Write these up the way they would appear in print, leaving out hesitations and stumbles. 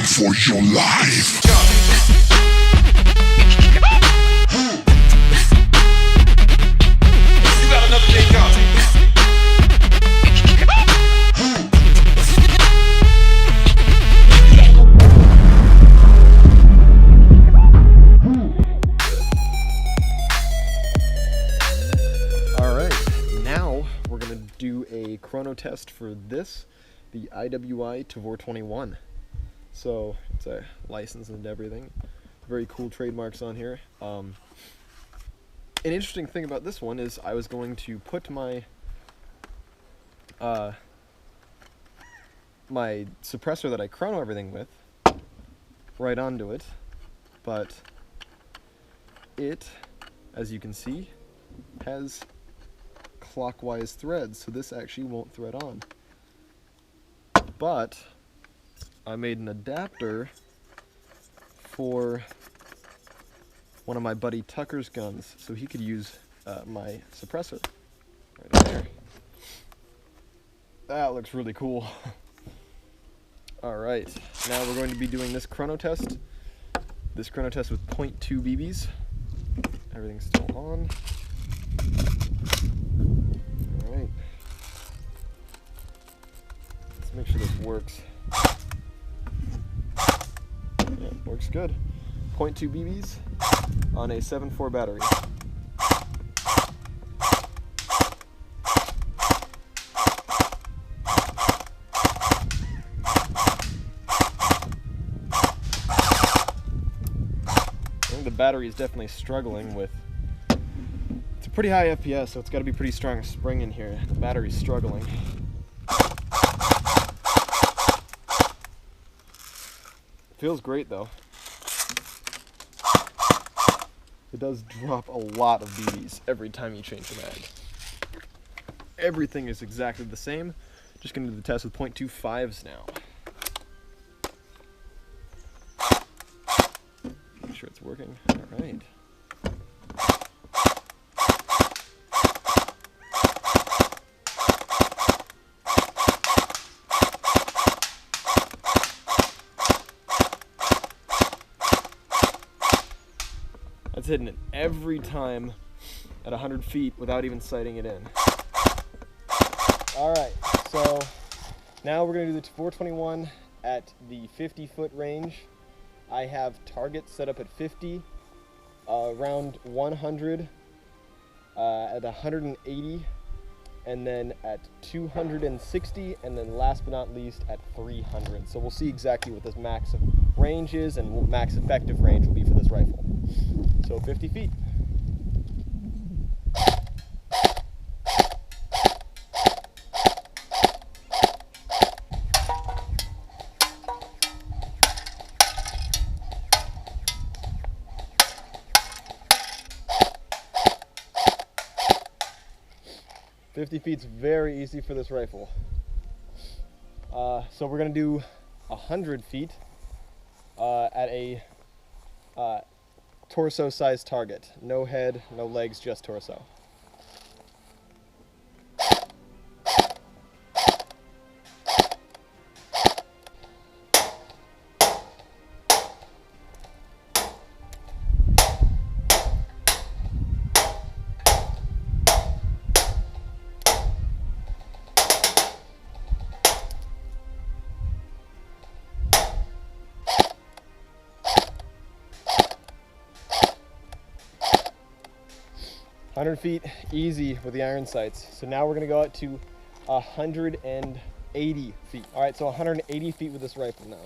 for your life. You got another thing coming. Do a chrono test for this, the IWI TAVOR TAR-21. So it's a license and everything. Very cool trademarks on here. An interesting thing about this one is I was going to put my my suppressor that I chrono everything with right onto it, but it, as you can see, has clockwise threads, so this actually won't thread on. But I made an adapter for one of my buddy Tucker's guns, so he could use my suppressor right there. That looks really cool. Alright, now we're going to be doing this chrono test. This chrono test with 0.2 BBs. Everything's still on. Alright. Let's make sure this works. Yeah, it works good. 0.2 BBs on a 7.4 battery. I think the battery is definitely struggling with... It's a pretty high FPS, so it's got to be pretty strong spring in here. The battery's struggling. Feels great though. It does drop a lot of BBs every time you change the mag. Everything is exactly the same. Just going to do the test with 0.25s now. Make sure it's working. Alright. That's hitting it every time at 100 feet without even sighting it in. Alright, so now we're going to do the TAVOR 21 at the 50-foot range. I have targets set up at 50, around 100, at 180, and then at 260, and then last but not least at 300. So we'll see exactly what this max range is and what max effective range will be for this rifle. So 50 feet. $50 feet's very easy for this rifle. So we're gonna do 100 feet at a torso-sized target. No head, no legs, just torso. Feet, easy with the iron sights. So now we're going to go out to 180 feet. All right, so 180 feet with this rifle now.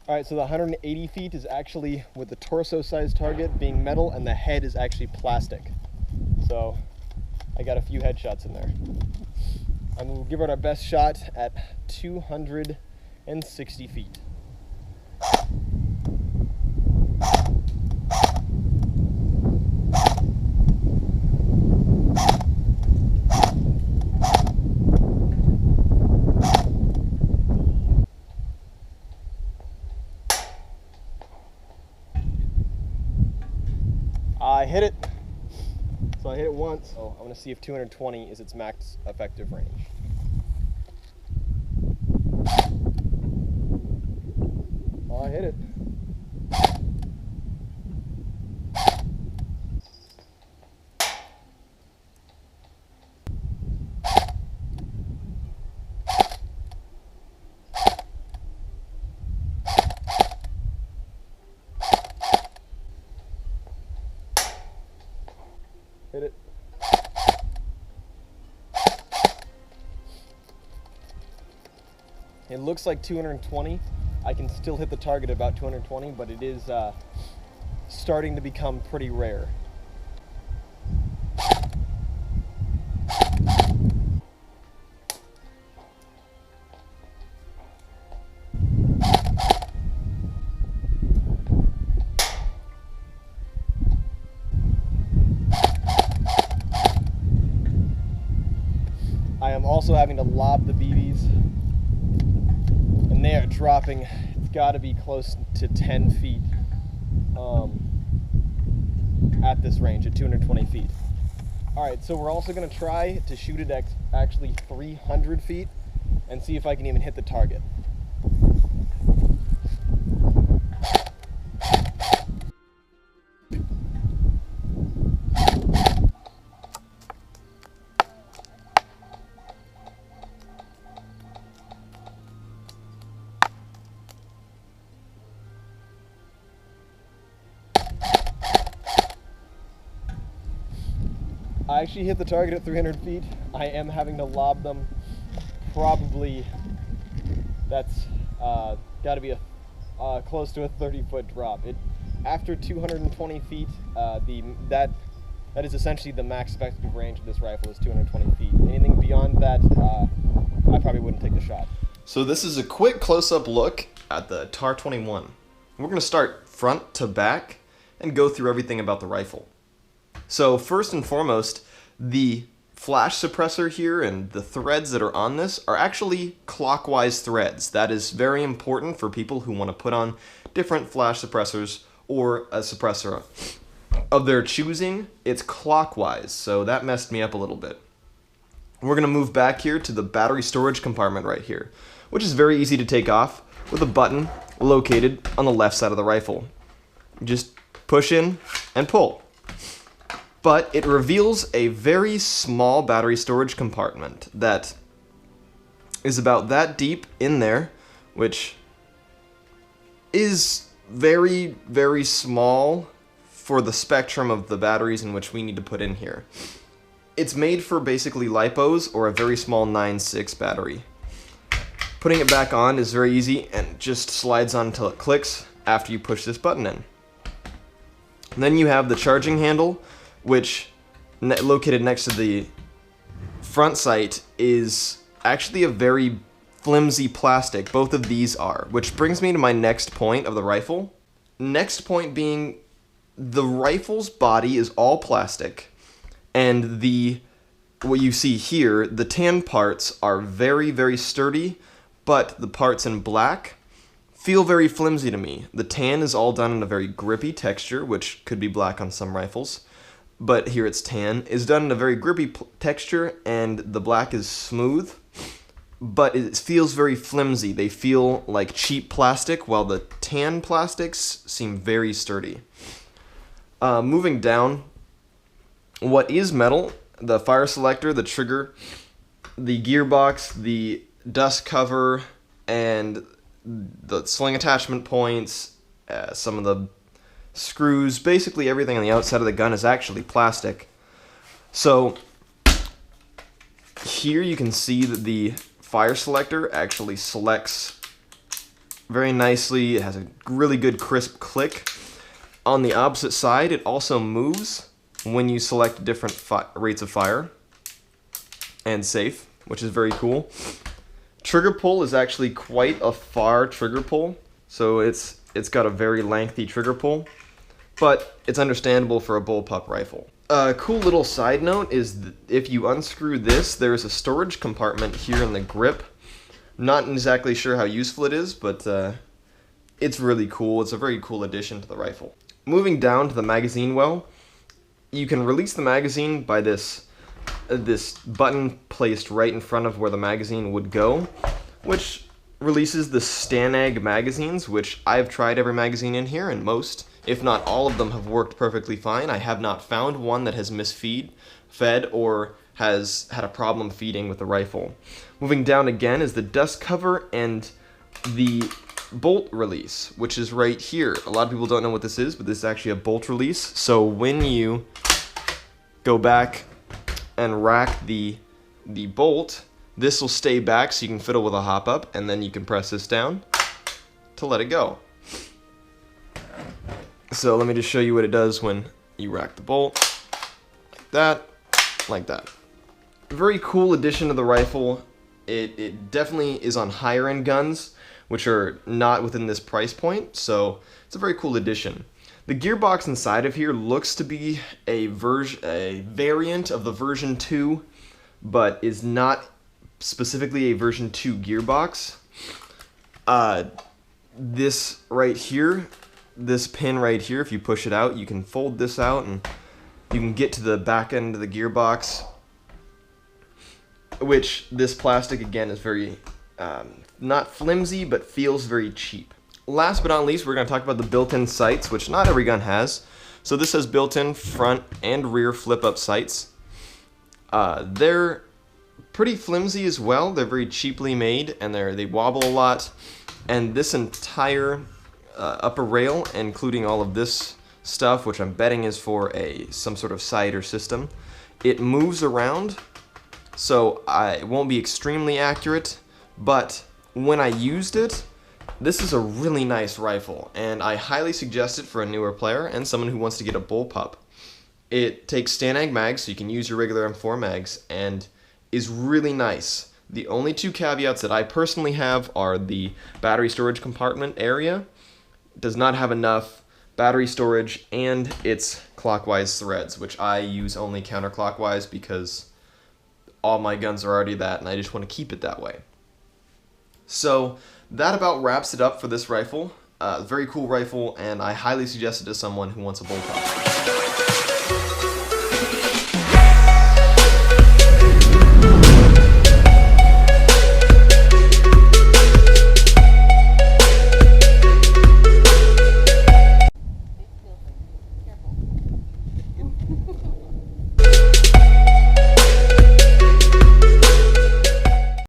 All right, so the 180 feet is actually with the torso-sized target being metal, and the head is actually plastic. So I got a few headshots in there. And we'll give it our best shot at 260 feet. I hit it. So I hit it once. So I want to see if 220 is its max effective range. Oh, I hit it. Hit it. It looks like 220. I can still hit the target about 220, but it is starting to become pretty rare. I am also having to lob the BBs, and they are dropping. It's got to be close to 10 feet at this range, at 220 feet. All right, so we're also going to try to shoot it at actually 300 feet and see if I can even hit the target. I actually hit the target at 300 feet. I am having to lob them. Probably that's got to be a close to a 30-foot drop. After 220 feet, that is essentially the max effective range of this rifle is 220 feet. Anything beyond that, I probably wouldn't take the shot. So this is a quick close-up look at the TAR-21. We're going to start front to back and go through everything about the rifle. So first and foremost, the flash suppressor here and the threads that are on this are actually clockwise threads. That is very important for people who want to put on different flash suppressors or a suppressor of their choosing. It's clockwise, so that messed me up a little bit. We're going to move back here to the battery storage compartment right here, which is very easy to take off with a button located on the left side of the rifle. Just push in and pull. But it reveals a very small battery storage compartment that is about that deep in there, which is very, very small for the spectrum of the batteries in which we need to put in here. It's made for basically LiPos or a very small 9.6 battery. Putting it back on is very easy and just slides on until it clicks after you push this button in. And then you have the charging handle, which located next to the front sight is actually a very flimsy plastic. Both of these are, which brings me to my next point of the rifle. Next point being the rifle's body is all plastic, and what you see here, the tan parts are very, very sturdy, but the parts in black feel very flimsy to me. The tan is all done in a very grippy texture, which could be black on some rifles, but here it's tan, is done in a very grippy texture, and the black is smooth, but it feels very flimsy. They feel like cheap plastic, while the tan plastics seem very sturdy. Moving down, what is metal, the fire selector, the trigger, the gearbox, the dust cover, and the sling attachment points, some of the screws, basically everything on the outside of the gun is actually plastic. So here you can see that the fire selector actually selects very nicely. It has a really good crisp click. On the opposite side, it also moves when you select different rates of fire and safe, which is very cool. Trigger pull is actually quite a far trigger pull, so it's got a very lengthy trigger pull, but it's understandable for a bullpup rifle. A cool little side note is if you unscrew this, there's a storage compartment here in the grip. Not exactly sure how useful it is, but it's really cool. It's a very cool addition to the rifle. Moving down to the magazine well, you can release the magazine by this button placed right in front of where the magazine would go, which releases the Stanag magazines, which I've tried every magazine in here, and most, if not all of them, have worked perfectly fine. I have not found one that has fed or has had a problem feeding with the rifle. Moving down again is the dust cover and the bolt release, which is right here. A lot of people don't know what this is, but this is actually a bolt release. So when you go back and rack the bolt, this will stay back so you can fiddle with a hop up, and then you can press this down to let it go. So let me just show you what it does when you rack the bolt. Like that. Very cool addition to the rifle. It definitely is on higher end guns, which are not within this price point, so it's a very cool addition. The gearbox inside of here looks to be a variant of the version 2, but is not specifically a version 2 gearbox. This right here, this pin right here, if you push it out, you can fold this out and you can get to the back end of the gearbox, which this plastic again is very not flimsy, but feels very cheap. Last but not least, we're going to talk about the built-in sights, which not every gun has. So this has built-in front and rear flip-up sights. They're pretty flimsy as well. They're very cheaply made, and they wobble a lot. And this entire upper rail, including all of this stuff, which I'm betting is for some sort of sight or system, it moves around, so it won't be extremely accurate, but when I used it, this is a really nice rifle, and I highly suggest it for a newer player and someone who wants to get a bullpup. It takes Stanag mags, so you can use your regular M4 mags, and is really nice. The only two caveats that I personally have are the battery storage compartment area does not have enough battery storage, and its clockwise threads, which I use only counterclockwise because all my guns are already that, and I just want to keep it that way. So that about wraps it up for this rifle. Very cool rifle, and I highly suggest it to someone who wants a bullpup. Careful.